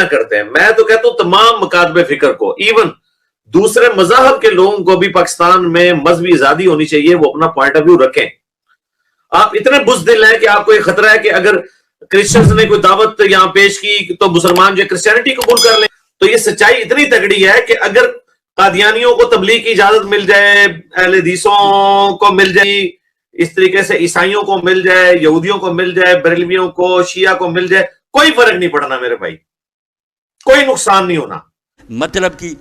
منع کرتے ہیں. میں تو کہتا ہوں تمام مکاتب فکر کو, ایون دوسرے مذاہب کے لوگوں کو بھی پاکستان میں مذہبی آزادی ہونی چاہیے, وہ اپنا پوائنٹ آف ویو رکھیں. آپ اتنے بزدل ہیں کہ آپ کو یہ خطرہ ہے کہ اگر کرسچنز نے کوئی دعوت یہاں پیش کی تو مسلمان جو کرسچینٹی قبول کر لیں. تو یہ سچائی اتنی تگڑی ہے کہ اگر قادیانیوں کو تبلیغ کی اجازت مل جائے, اہل حدیثوں کو مل جائے, اس طریقے سے عیسائیوں کو مل جائے, یہودیوں کو مل جائے, بریلویوں کو, شیعہ کو مل جائے, کوئی فرق نہیں پڑنا میرے بھائی, کوئی نقصان نہیں ہونا. مطلب کہ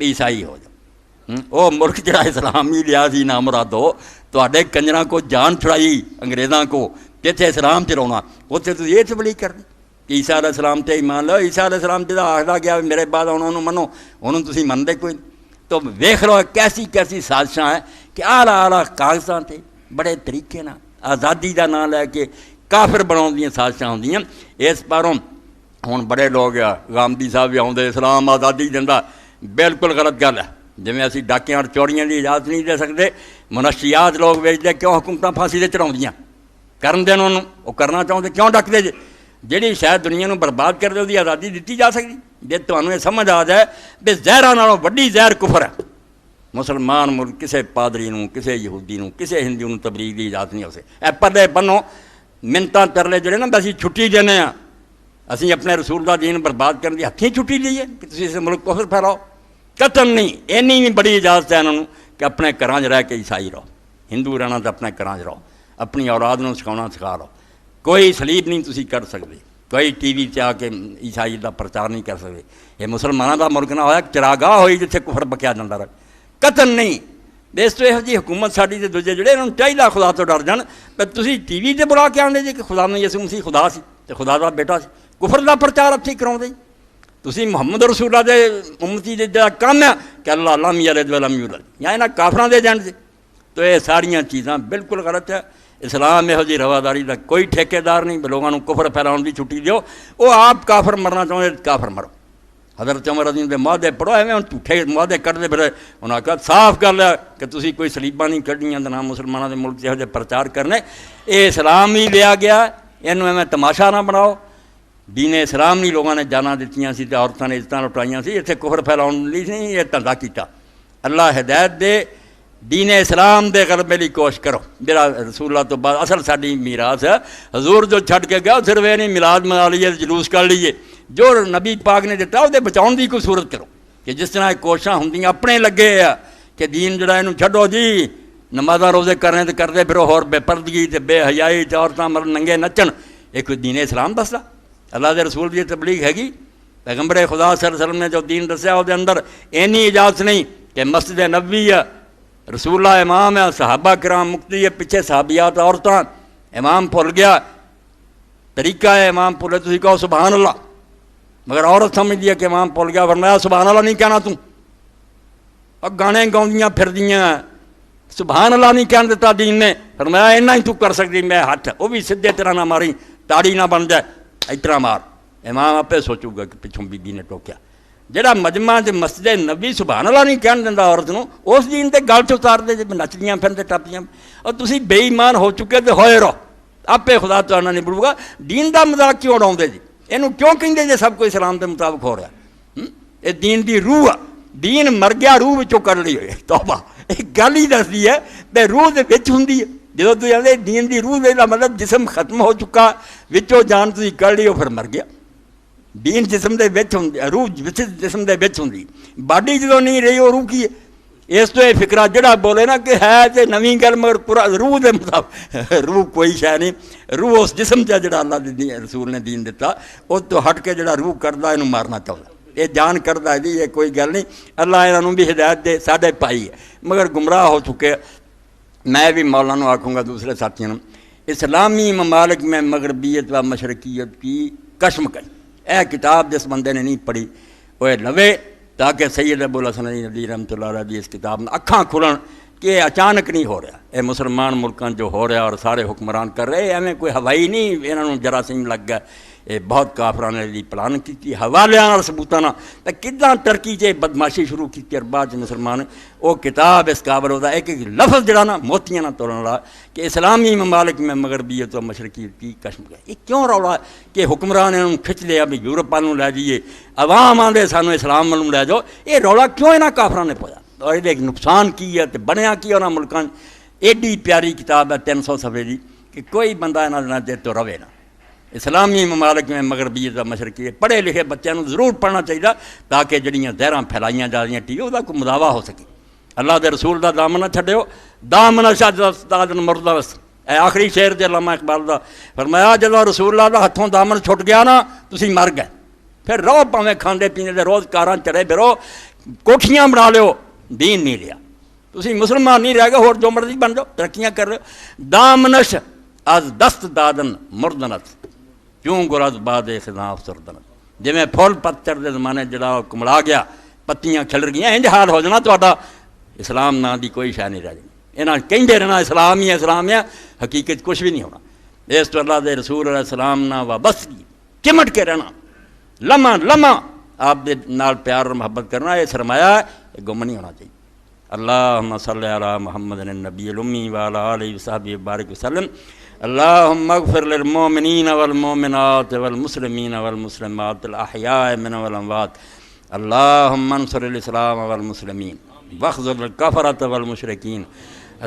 عیسائی ہو جاؤ, وہ ملک جڑا اسلامی لیاسی نہ مراد ہو, تو کنجراں کو جان چھڑائی انگریزاں کو جتنے اسلام چلاؤنا, اتنے تو یہ تبلیغ کرنی عیسیٰ علیہ السلام تے ایمان لو. عیسیٰ علیہ السلام جہاں آخلا گیا میرے بعد انہوں منو, انہوں تسی منتے کوئی نہیں. تو ویکھ لو کیسی کیسی سازشاں ہیں کہ آلہ کاغذاں تے بڑے طریقے نال آزادی دا نام لے کے کافر بناؤن دیاں سازشاں ہوندیاں. اس پاروں ہن بڑے لوگ غامدی صاحب بھی آؤندے اسلام آزادی دیندا, بالکل غلط گل ہے. جویں اسی ڈاکیاں اور چوریاں دی اجازت نہیں دے سکتے, منشیات لوگ ویچدے کیوں حکومتاں پھانسی تے چڑھاؤندیاں, کرن دین انہوں وہ کرنا چاہتے کیوں ڈکدے جے. جہی شاید دنیا نو برباد کر دے وہ آزادی دیتی جا سکتی. جی تمہیں یہ سمجھ آ جائے بھی زہراں نالوں وڈی زہر کفر ہے. مسلمان ملک کسے پادری نو, کسے یہودی نو, کسے ہندو نو تبلیغ دی اجازت نہیں ہو سکے. اے پردے بنو منتاں ترلے جڑے نا اسی چھٹی دینے ہاں, اسی اپنے رسول دا دین برباد کرن دی ہتھیں چھٹی لئیے کہ تسی اس ملک کفر پھیلاؤ. قتل نہیں, اینی بھی بڑی اجازت ہے انہوں کہ اپنے گھراں رہ کے عیسائی رہو, ہندو رہنا تو اپنے گھراں رہو, اپنی اولاد نو سکھاؤنا سکھا لو. کوئی سلیب نہیں تسی کر سکتے, کوئی ٹی وی تے آ کے عیسائی دا پرچار نہیں کر سکتے. یہ مسلمانوں دا ملک نہ ہویا چراگاہ ہوئی جتھے کفر بکیا جاندہ رہے. قتل نہیں. اس تو یہ جی حکومت ساڈی تے دوجے جڑے انہوں چاہیے خدا تو ڈر جان, پر تسی ٹی وی تے بلا کے آندے جی کہ خدا میں یسوع مسیح خدا سی تے خدا دا بیٹا سی, کفر دا پرچار اتھی کراؤندے. تسی محمد رسول اللہ دے امتی دے جڑا کام ہے کہ اللہ لم یلد ولم یولد, یا انہاں کافراں دے جان دے. تو یہ ساریاں چیزاں بالکل غلط ہے. اسلام یہو جی رواداری کا کوئی ٹھیکے دار نہیں, لوگوں کو کفر پھیلاؤن کی چھٹی دیو. وہ آپ کافر مرنا چاہتے کافر مرو. حضرت عمر رضی دے معاہدے پڑھو, ایویں ہوں جھوٹے معاہدے کرتے پھر. انہوں نے کہا صاف گل ہے کہ تسی کوئی سلیباں نہیں کھڑیاں تے نہ مسلمانوں کے ملک یہو جے پرچار کرنے. یہ اسلام ہی لیا گیا, اینوں ایویں تماشا نہ بناؤ. دین اسلام نہیں لوگوں نے جانا دیتیاں سی تے عورتوں نے عزتاں لٹائیاں سی, اتنے کفر پھیلاؤن لی نہیں یہ دھندا کیتا. اللہ ہدایت دے, دین اسلام دے غلبے لی کوشش کرو. میرا رسول اللہ تو بعد اصل ساری میراث ہے. حضور جو چھڈ کے گیا صرف یہ نہیں میلاد منا لیے جلوس کر لیے, جو نبی پاک نے دیتا وہ بچاؤن دی کوئی صورت کرو. کہ جس طرح کوششاں ہوندیاں اپنے لگے کہ دین جڑا اینوں چھڈو جی, نمازاں روزے کرنے تے کرتے پھرو, اور بے پردگی تے بے حیائی تے عورتاں مر ننگے نچن, یہ کوئی دین اسلام دسدا؟ اللہ دے رسول دی تبلیغ ہے. پیغمبر خدا صلی اللہ علیہ وسلم نے جو دین دسیا وہ اندر اینی اجازت نہیں کہ مسجد نبوی ہے, رسول اللہ امام ہے, صحابہ کرام مقتدی ہے, پیچھے صحابیات عورتاں, امام بھول گیا طریقہ ہے امام بھولے تسی کہو سبحان اللہ, مگر عورت سمجھ دیا کہ امام بھول گیا, فرمایا سبحان اللہ نہیں کہنا تم. اور گانے گاؤندیاں پھر دیاں, سبحان اللہ نہیں کہن دیتا دین نے. فرمایا اینا ہی تو کر سکتی میں ہاتھ, وہ بھی سدھے طرح نہ ماری, تاڑی نہ بن جائے اتنا مار. امام آپ سوچوں گا کہ پچھوں بی بی نے ٹوکیا. جہاں مجمع تے مسجد نبی سبحان اللہ نہیں کہن دینا عورت نو, اس دین تے گل چ اتار دے جب نچدیاں پھرتے ٹپدیاں. اور تسی بے ایمان ہو چکے تے ہوئے رہو, آپ خدا تو آنا نہیں بڑھو گا. دین دا مذاق کیوں اڑاؤندے جی؟ اینوں کیوں کہندے جی سب کو اسلام دے مطابق ہو رہا؟ یہ دین دی روح ہے. دین مر گیا, روح وچوں کر لی ہوئے. توبہ, ایک گل ہی دسدی ہے بے روح دے وچ ہوندی ہے. جدوں تسی آندے دین دی روح دا مطلب جسم ختم ہو چکا, وچوں جان تسی کر لی, پھر مر گیا. دین جسم دے وچ ہوندی, روح جسم دے وچ ہوندی, باڈی جدوں نہیں رہی وہ روح کی ہے. اس تو یہ فکرہ جڑا بولے نا کہ ہے تے نویں گل مگر پورا روح دے مطابق, روح کوئی شے نہیں. روح اس جسم چ جڑا اللہ دے رسول نے دین دیتا, اس تو ہٹ کے جڑا روح کردا اینوں مارنا چاہتا. یہ جان کردا ہے جی, یہ کوئی گل نہیں. اللہ انہوں بھی ہدایت دے, ساڈے پائی ہے مگر گمراہ ہو چکے. میں بھی مولانا آکھوں گا دوسرے ساتھیوں نے, اسلامی ممالک میں مغربیت و مشرقیت کی کشمکش. اے کتاب جس بندے نے نہیں پڑھی وہ لوے, تاکہ سید ابو الحسن علی ندوی رحمۃ اللہ علیہ دی اس کتاب میں اکھاں کھلن کہ اچانک نہیں ہو رہا. اے مسلمان ملکاں جو ہو رہا اور سارے حکمران کر رہے, ایویں کوئی ہوائی نہیں انہوں جراثیم لگ گیا. یہ بہت کافران نے پلان کی حوالے ثبوتاں تو کداں ترقی سے بدماشی شروع کی بعد مسلمان وہ کتاب اس قابل ہوتا ایک ایک لفظ جڑا نا موتیاں نہ توڑن والا کہ اسلامی ممالک میں مغربیت و مشرقی کی کشم ہے. یہ کیوں رولا کہ حکمران انہوں کھچ لیا بھی یورپ والوں لے جائیے عوام آدھے سانو اسلام والوں لے جاؤ. یہ رولا کیوں یہاں کافران نے پویا اور یہ نقصان کی ہے بنیا کی انہوں ملکوں ایڈی پیاری کتاب ہے 300 صفحے کی کہ کوئی بندہ یہاں دے تو روے نہ. اسلامی ممالک میں مغربیت و مشرقی پڑھے لکھے بچوں ضرور پڑھنا چاہیے تاکہ جڑیاں زہراں پھیلائیاں جا رہی ٹھیک وہ کوئی مداوا ہو سکے. اللہ دے رسول دا دامن نہ چھڈیو دامن شاد استاد مردہ وس اے آخری شعر دے علامہ اقبال دا فرمایا جدوں رسول اللہ دا ہتھوں دامن چھٹ گیا نا تسی مر گئے پھر رہو پاویں کھاندے پیندے دے روز کاراں چڑھے پھرو کوٹھیاں بنا لیو دین نہیں لیا تسی مسلمان نہیں رہ گئے ہور جو مرضی بن جاؤ ترقیاں کر رہے ہو. دامنش از دست دادن مردنت کیوں گرز باد خزاں افسردن جی میں پھول پتر دے زمانے جڑا کملا گیا پتیاں کھلر گیا انج حال ہو جانا تہاڈا اسلام نا دی کوئی شے نہیں رہ جانی. یہاں کہندے رہنا اسلام ہی اسلام ہے حقیقت کچھ بھی نہیں ہونا. اس تو اللہ دے رسول علیہ السلام نا وابستگی چمٹ کے رہنا لمحہ لمحہ آپ دے نال پیار اور محبت کرنا یہ سرمایہ ہے یہ گم نہیں ہونا چاہیے. اللہم صلی علی محمد النبی الامی وعلی آلہ وصحبہ بارک وسلم. اللہم اغفر للمؤمنین والمؤمنات والمسلمین والمسلمات الاحیاء من والاموات. اللہم انصر الاسلام والمسلمین واخذل الکفرۃ والمشرکین.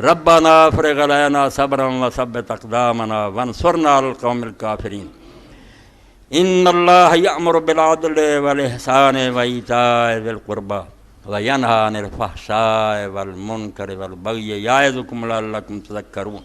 ربنا افرغ علینا صبرا وثبت اقدامنا وانصرنا علی القوم الکافرین. ان اللہ یأمر بالعدل والاحسان وایتاء ذی القربى وینہی عن الفحشاء والمنکر والبغی یعظکم لعلکم تذکرون.